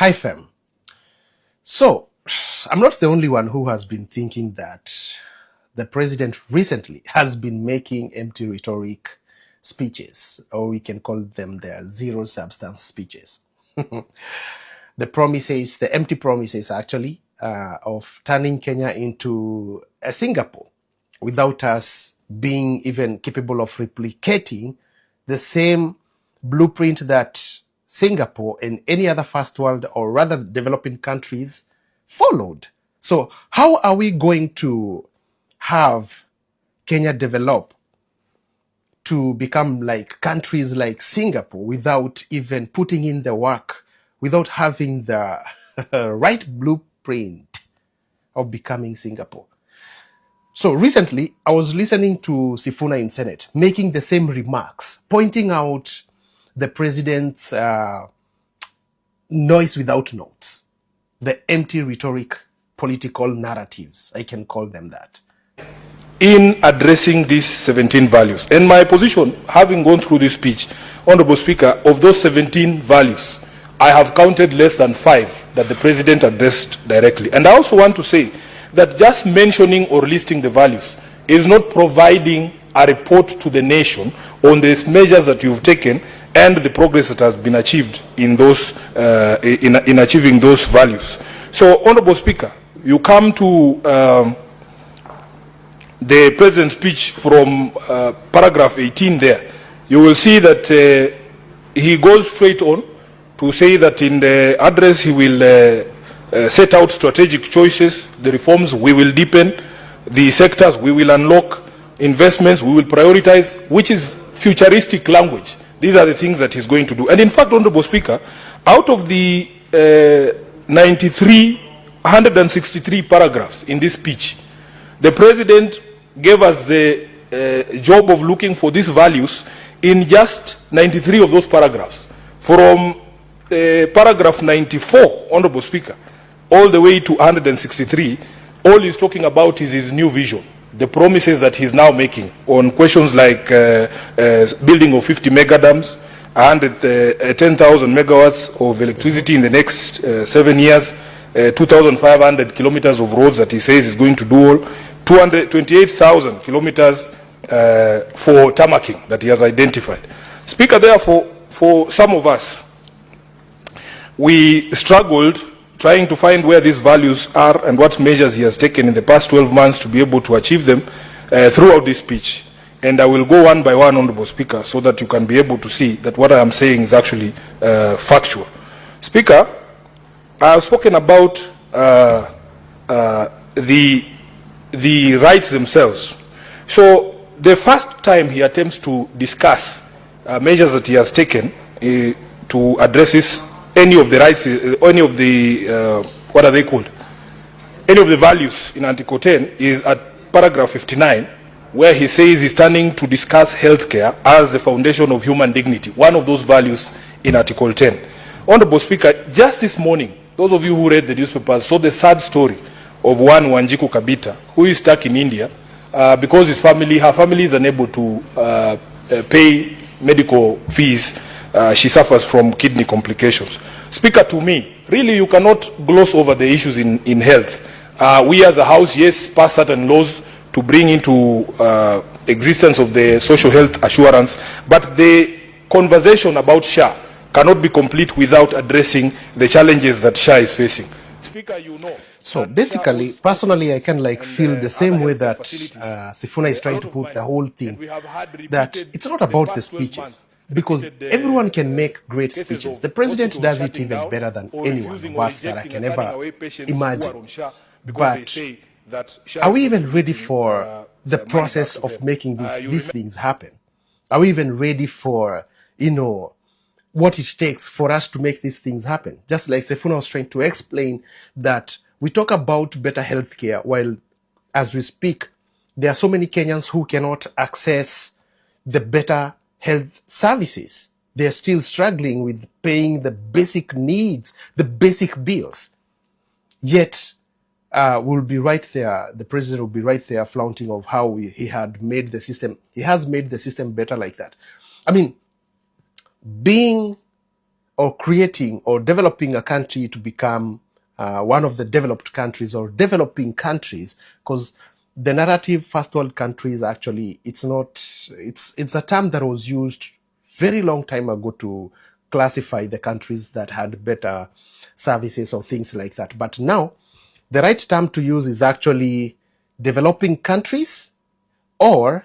Hi, fam. So, I'm not the only one who has been thinking that the president recently has been making empty rhetoric speeches, or we can call them their zero substance speeches. The empty promises actually, of turning Kenya into a Singapore without us being even capable of replicating the same blueprint that Singapore and any other first world or rather developing countries followed. So how are we going to have Kenya develop to become like countries like Singapore without even putting in the work, without having the right blueprint of becoming Singapore? So recently, I was listening to Sifuna in Senate making the same remarks, pointing out the president's noise without notes, the empty rhetoric political narratives, I can call them that, in addressing these 17 values. And my position, having gone through this speech, Honorable Speaker, of those 17 values, I have counted less than 5 that the President addressed directly. And I also want to say that just mentioning or listing the values is not providing a report to the nation on the measures that you've taken and the progress that has been achieved in those in achieving those values. So, Honorable Speaker, you come to the President's speech from paragraph 18 there, you will see that he goes straight on to say that in the address he will set out strategic choices, the reforms we will deepen, the sectors we will unlock, investments we will prioritize, which is futuristic language. These are the things that he's going to do. And in fact, Honorable Speaker, out of the 163 paragraphs in this speech, the President gave us the job of looking for these values in just 93 of those paragraphs. From paragraph 94, Honorable Speaker, all the way to 163, all he's talking about is his new vision, the promises that he's now making on questions like building of 50 megadams, 10,000 megawatts of electricity in the next 7 years, 2,500 kilometers of roads that he says is going to do all, 228,000 kilometers for tarmacking that he has identified. Speaker, therefore, for some of us, we struggled trying to find where these values are and what measures he has taken in the past 12 months to be able to achieve them throughout this speech. And I will go one by one, Honorable Speaker, so that you can be able to see that what I am saying is actually factual. Speaker, I have spoken about the rights themselves. So the first time he attempts to discuss measures that he has taken to address this, any of the rights, any of the, what are they called? Any of the values in Article 10 is at paragraph 59, where he says he's turning to discuss healthcare as the foundation of human dignity, one of those values in Article 10. Honorable Speaker, just this morning, those of you who read the newspapers saw the sad story of one Wanjiku Kabita, who is stuck in India because her family is unable to pay medical fees. She suffers from kidney complications. Speaker, to me, really you cannot gloss over the issues in health. We as a House, yes, pass certain laws to bring into existence of the social health assurance, but the conversation about SHA cannot be complete without addressing the challenges that SHA is facing. Speaker, you know. So basically, personally, I can feel the same way that Sifuna is trying to put the whole thing, that it's not about the speeches, because everyone can make great speeches. The president does it even better than anyone of us that I can ever imagine. But are we even ready for the process of making these things happen? Are we even ready for, what it takes for us to make these things happen? Just like Sifuna was trying to explain that we talk about better healthcare, while as we speak, there are so many Kenyans who cannot access the better health services. They're still struggling with paying the basic needs, the basic bills. Yet, we'll be right there, the president will be right there flaunting of how he has made the system better like that. I mean, being or creating or developing a country to become one of the developed countries or developing countries, because the narrative first world countries, actually, it's a term that was used very long time ago to classify the countries that had better services or things like that. But now the right term to use is actually developing countries or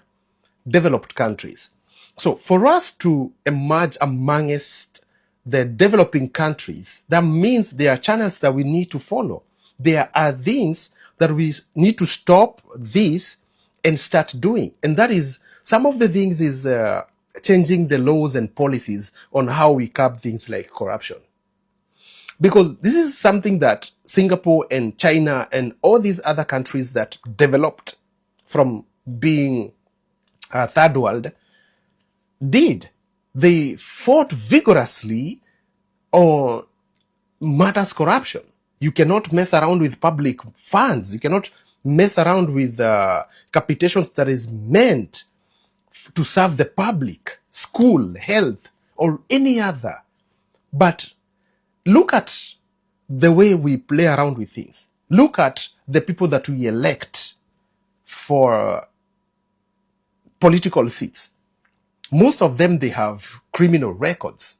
developed countries. So for us to emerge amongst the developing countries, that means there are channels that we need to follow. There are things that we need to stop this and start doing. And that is, some of the things is changing the laws and policies on how we curb things like corruption. Because this is something that Singapore and China and all these other countries that developed from being third world did. They fought vigorously on matters corruption. You cannot mess around with public funds. You cannot mess around with capitations that is meant to serve the public, school, health, or any other. But look at the way we play around with things. Look at the people that we elect for political seats. Most of them, they have criminal records.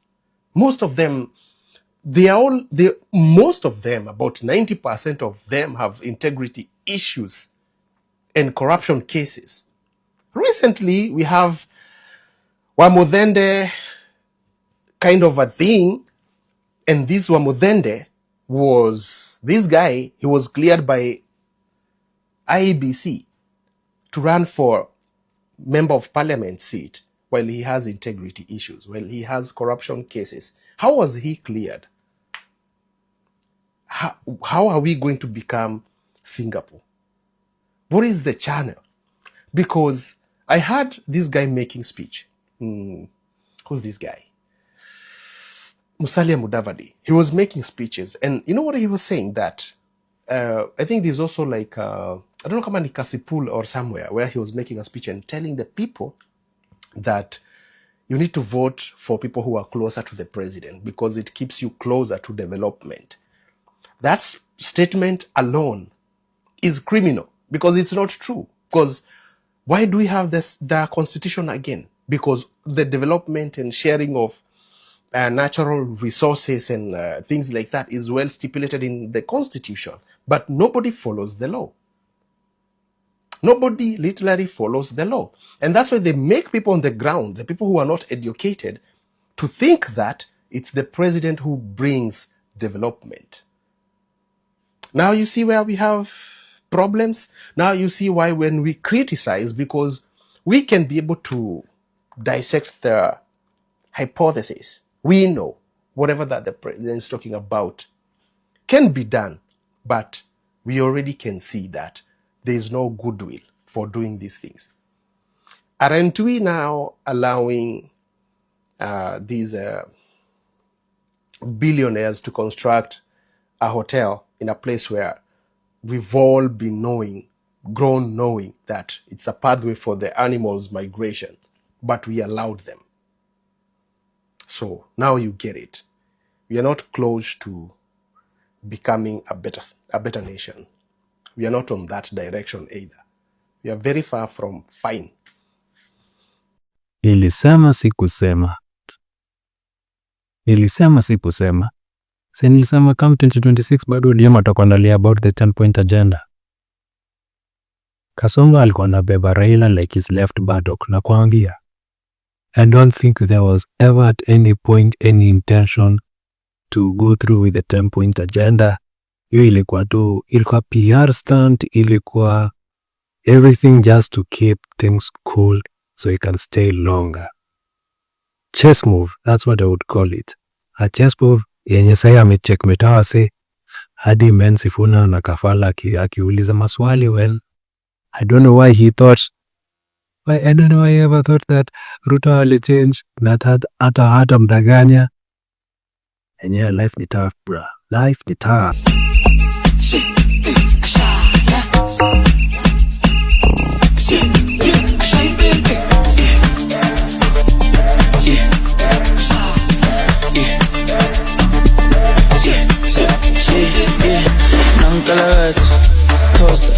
Most of them, most of them, about 90% of them have integrity issues and corruption cases. Recently, we have Wamudende kind of a thing, and this Wamudende was, this guy, he was cleared by IEBC to run for member of parliament seat while he has integrity issues, while he has corruption cases. How was he cleared? How are we going to become Singapore? What is the channel? Because I heard this guy making speech. Who's this guy? Musalia Mudavadi. He was making speeches, and you know what he was saying? That I think there's also like I don't know, kama ni Kasipul or somewhere, where he was making a speech and telling the people that you need to vote for people who are closer to the president because it keeps you closer to development. That statement alone is criminal because it's not true. Because why do we have the constitution again? Because the development and sharing of natural resources and things like that is well stipulated in the constitution, but nobody follows the law. Nobody literally follows the law. And that's why they make people on the ground, the people who are not educated, to think that it's the president who brings development. Now you see where we have problems. Now you see why when we criticize, because we can be able to dissect the hypothesis. We know whatever that the president is talking about can be done, but we already can see that there is no goodwill for doing these things. Aren't we now allowing these billionaires to construct a hotel in a place where we've all been grown knowing that it's a pathway for the animals' migration, but we allowed them? So now you get it. We are not close to becoming a better nation. We are not on that direction either. We are very far from fine. Nilisema sikusema. Nilisema come 2026 bado ODM atakuandalia about the 10-point agenda. Kasongo alikuwa anabeba Raila like his left buttock na kuambia, I don't think there was ever at any point any intention to go through with the 10-point agenda. Hiyo ilikuwa PR stunt, ilikuwa everything just to keep things cool so it can stay longer. Chess move, that's what I would call it. A chess move yenye saya amecheckmate wase hadi men Sifuna na Kafala akiuliza maswali. Well, I don't know why he ever thought that Ruto will change, that hata mdanganya. And yeah, life ni tough, bruh. Life ni tough. that cost